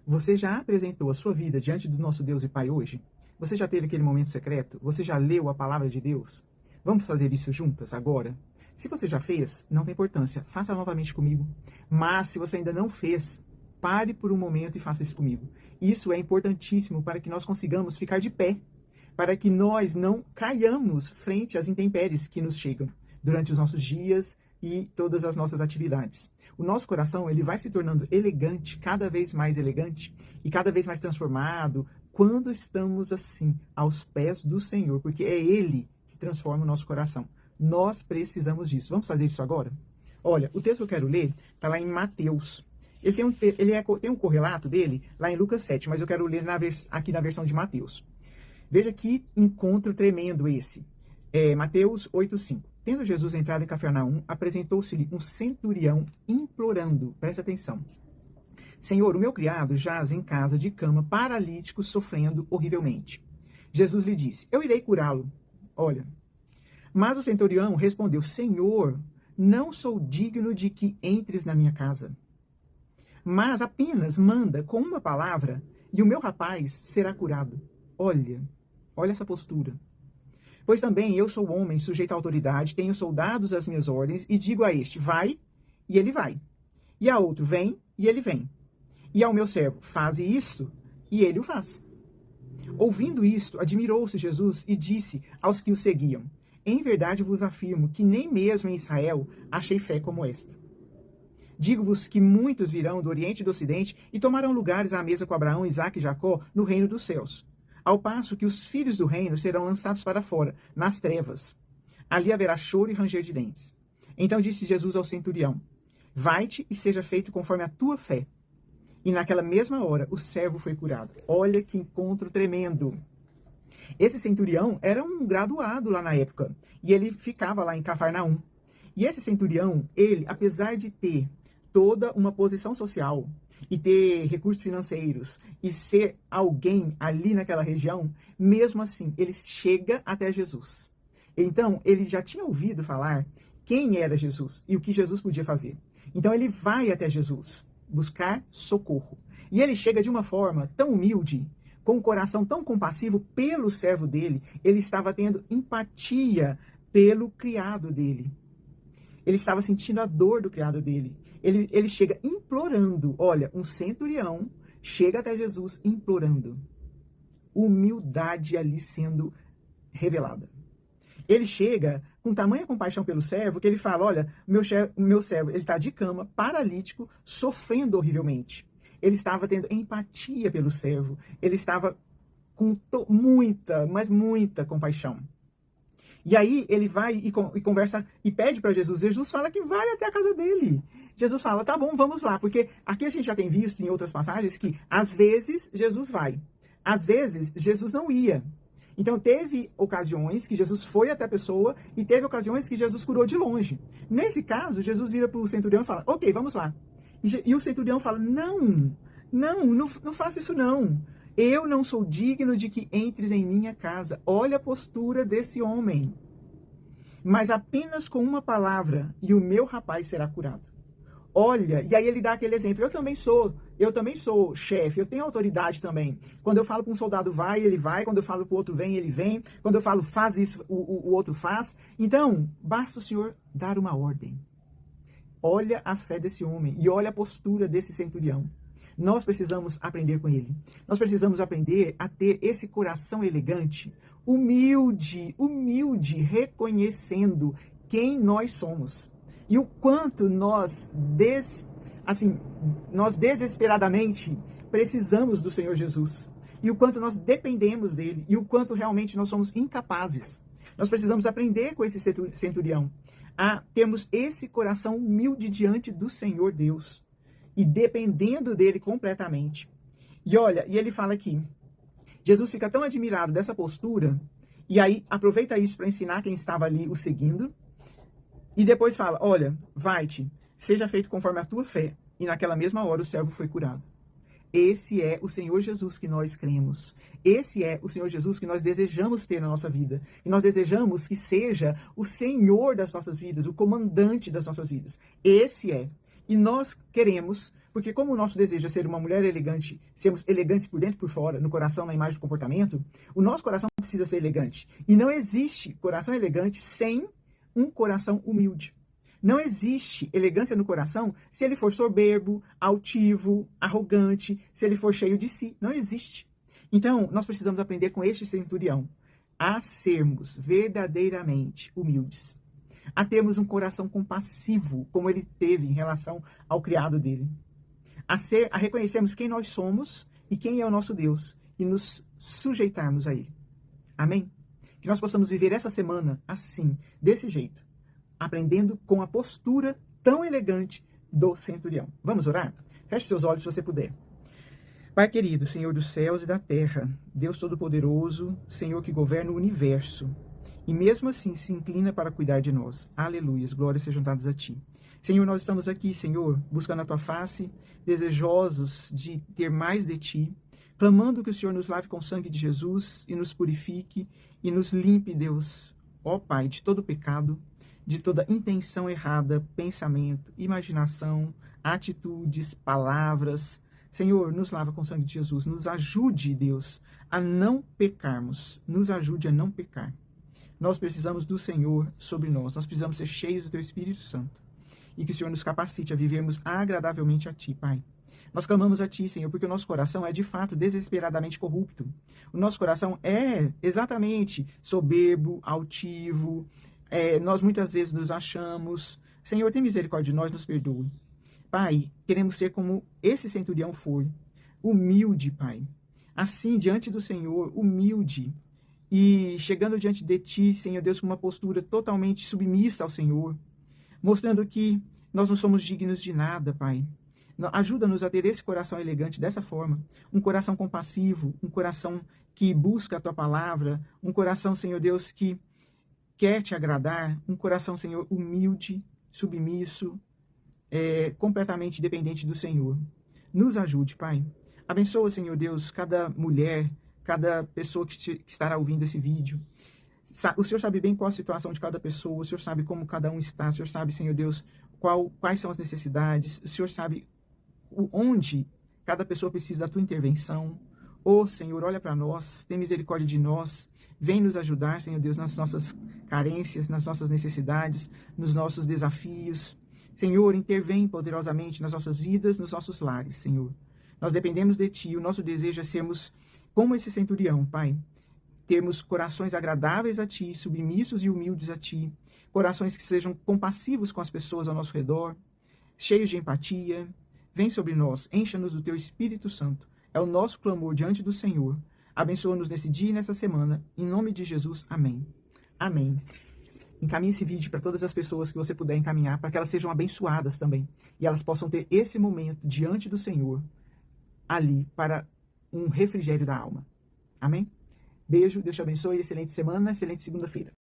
Você já apresentou a sua vida diante do nosso Deus e Pai hoje? Você já teve aquele momento secreto? Você já leu a palavra de Deus? Vamos fazer isso juntas agora? Se você já fez, não tem importância, faça novamente comigo. Mas se você ainda não fez, pare por um momento e faça isso comigo. Isso é importantíssimo para que nós consigamos ficar de pé, para que nós não caiamos frente às intempéries que nos chegam durante os nossos dias e todas as nossas atividades. O nosso coração, ele vai se tornando elegante, cada vez mais elegante e cada vez mais transformado quando estamos assim, aos pés do Senhor, porque é Ele que transforma o nosso coração. Nós precisamos disso. Vamos fazer isso agora? Olha, o texto que eu quero ler está lá em Mateus. Tem um correlato dele lá em Lucas 7, mas eu quero ler aqui na versão de Mateus. Veja que encontro tremendo esse. Mateus 8,5. Tendo Jesus entrado em Cafarnaum, apresentou-se-lhe um centurião implorando, presta atenção: Senhor, o meu criado jaz em casa de cama, paralítico, sofrendo horrivelmente. Jesus lhe disse: eu irei curá-lo. Olha. Mas o centurião respondeu: Senhor, não sou digno de que entres na minha casa. Mas apenas manda com uma palavra e o meu rapaz será curado. Olha essa postura. Pois também eu sou homem sujeito à autoridade, tenho soldados às minhas ordens, e digo a este, vai, e ele vai. E a outro, vem, e ele vem. E ao meu servo, faze isto, e ele o faz. Ouvindo isto, admirou-se Jesus e disse aos que o seguiam: em verdade vos afirmo que nem mesmo em Israel achei fé como esta. Digo-vos que muitos virão do Oriente e do Ocidente e tomarão lugares à mesa com Abraão, Isaque e Jacó no reino dos céus. Ao passo que os filhos do reino serão lançados para fora, nas trevas. Ali haverá choro e ranger de dentes. Então disse Jesus ao centurião: vai-te e seja feito conforme a tua fé. E naquela mesma hora o servo foi curado. Olha que encontro tremendo. Esse centurião era um graduado lá na época. E ele ficava lá em Cafarnaum. E esse centurião, ele, apesar de ter toda uma posição social e ter recursos financeiros e ser alguém ali naquela região, mesmo assim, ele chega até Jesus. Então, ele já tinha ouvido falar quem era Jesus e o que Jesus podia fazer. Então, ele vai até Jesus buscar socorro. E ele chega de uma forma tão humilde, com um coração tão compassivo pelo servo dele, ele estava tendo empatia pelo criado dele. Ele estava sentindo a dor do criado dele. Ele chega implorando. Olha, um centurião chega até Jesus implorando. Humildade ali sendo revelada. Ele chega com tamanha compaixão pelo servo que ele fala: olha, meu servo, ele está de cama, paralítico, sofrendo horrivelmente. Ele estava tendo empatia pelo servo. Ele estava com muita, mas muita compaixão. E aí ele vai e conversa e pede para Jesus. Jesus fala que vai até a casa dele. Jesus fala: tá bom, vamos lá. Porque aqui a gente já tem visto em outras passagens que às vezes Jesus vai. Às vezes Jesus não ia. Então teve ocasiões que Jesus foi até a pessoa e teve ocasiões que Jesus curou de longe. Nesse caso, Jesus vira para o centurião e fala: ok, vamos lá. E o centurião fala: não faça isso não. Eu não sou digno de que entres em minha casa. Olha a postura desse homem. Mas apenas com uma palavra e o meu rapaz será curado. Olha, e aí ele dá aquele exemplo: eu também sou chefe, eu tenho autoridade também. Quando eu falo para um soldado vai, ele vai. Quando eu falo para o outro vem, ele vem. Quando eu falo faz isso, o outro faz. Então, basta o Senhor dar uma ordem. Olha a fé desse homem e olha a postura desse centurião. Nós precisamos aprender com ele. Nós precisamos aprender a ter esse coração elegante, humilde, reconhecendo quem nós somos. E o quanto nós desesperadamente precisamos do Senhor Jesus. E o quanto nós dependemos dele. E o quanto realmente nós somos incapazes. Nós precisamos aprender com esse centurião a termos esse coração humilde diante do Senhor Deus. E dependendo dele completamente. E olha, e ele fala aqui, Jesus fica tão admirado dessa postura, e aí aproveita isso para ensinar quem estava ali o seguindo, e depois fala: olha, vai-te, seja feito conforme a tua fé. E naquela mesma hora o servo foi curado. Esse é o Senhor Jesus que nós cremos. Esse é o Senhor Jesus que nós desejamos ter na nossa vida. E nós desejamos que seja o Senhor das nossas vidas, o comandante das nossas vidas. Esse é. E nós queremos, Porque como o nosso desejo é ser uma mulher elegante, sermos elegantes por dentro e por fora, no coração, na imagem do comportamento, o nosso coração precisa ser elegante. E não existe coração elegante sem um coração humilde. Não existe elegância no coração se ele for soberbo, altivo, arrogante, se ele for cheio de si. Não existe. Então, nós precisamos aprender com este centurião a sermos verdadeiramente humildes, a termos um coração compassivo, como ele teve em relação ao criado dele, a reconhecermos quem nós somos e quem é o nosso Deus e nos sujeitarmos a ele. Amém? Que nós possamos viver essa semana assim, desse jeito, aprendendo com a postura tão elegante do centurião. Vamos orar? Feche seus olhos se você puder. Pai querido, Senhor dos céus e da terra, Deus Todo-Poderoso, Senhor que governa o universo, e mesmo assim se inclina para cuidar de nós. Aleluias, glórias sejam dadas a Ti. Senhor, nós estamos aqui, Senhor, buscando a Tua face, desejosos de ter mais de Ti, clamando que o Senhor nos lave com o sangue de Jesus e nos purifique e nos limpe, Deus, ó Pai, de todo pecado, de toda intenção errada, pensamento, imaginação, atitudes, palavras. Senhor, nos lava com o sangue de Jesus. Nos ajude, Deus, a não pecarmos. Nos ajude a não pecar. Nós precisamos do Senhor sobre nós. Nós precisamos ser cheios do Teu Espírito Santo. E que o Senhor nos capacite a vivermos agradavelmente a Ti, Pai. Nós clamamos a Ti, Senhor, porque o nosso coração é de fato desesperadamente corrupto. O nosso coração é exatamente soberbo, altivo. Nós muitas vezes nos achamos. Senhor, tem misericórdia de nós, nos perdoe. Pai, queremos ser como esse centurião foi, humilde, Pai. Assim, diante do Senhor, humilde. E chegando diante de Ti, Senhor Deus, com uma postura totalmente submissa ao Senhor. Mostrando que nós não somos dignos de nada, Pai. Ajuda-nos a ter esse coração elegante dessa forma. Um coração compassivo, um coração que busca a Tua palavra. Um coração, Senhor Deus, que quer Te agradar. Um coração, Senhor, humilde, submisso, completamente dependente do Senhor. Nos ajude, Pai. Abençoa, Senhor Deus, cada mulher, cada pessoa que estará ouvindo esse vídeo. O Senhor sabe bem qual a situação de cada pessoa, o Senhor sabe como cada um está, o Senhor sabe, Senhor Deus, quais são as necessidades, o Senhor sabe onde cada pessoa precisa da Tua intervenção. Senhor, olha para nós, tem misericórdia de nós, vem nos ajudar, Senhor Deus, nas nossas carências, nas nossas necessidades, nos nossos desafios. Senhor, intervém poderosamente nas nossas vidas, nos nossos lares, Senhor. Nós dependemos de Ti, o nosso desejo é sermos como esse centurião, Pai. Termos corações agradáveis a Ti, submissos e humildes a Ti. Corações que sejam compassivos com as pessoas ao nosso redor, cheios de empatia. Vem sobre nós, encha-nos do Teu Espírito Santo. É o nosso clamor diante do Senhor. Abençoa-nos nesse dia e nessa semana. Em nome de Jesus, amém. Amém. Encaminhe esse vídeo para todas as pessoas que você puder encaminhar, para que elas sejam abençoadas também. E elas possam ter esse momento diante do Senhor, ali, para um refrigério da alma. Amém? Beijo, Deus te abençoe, excelente semana, excelente segunda-feira.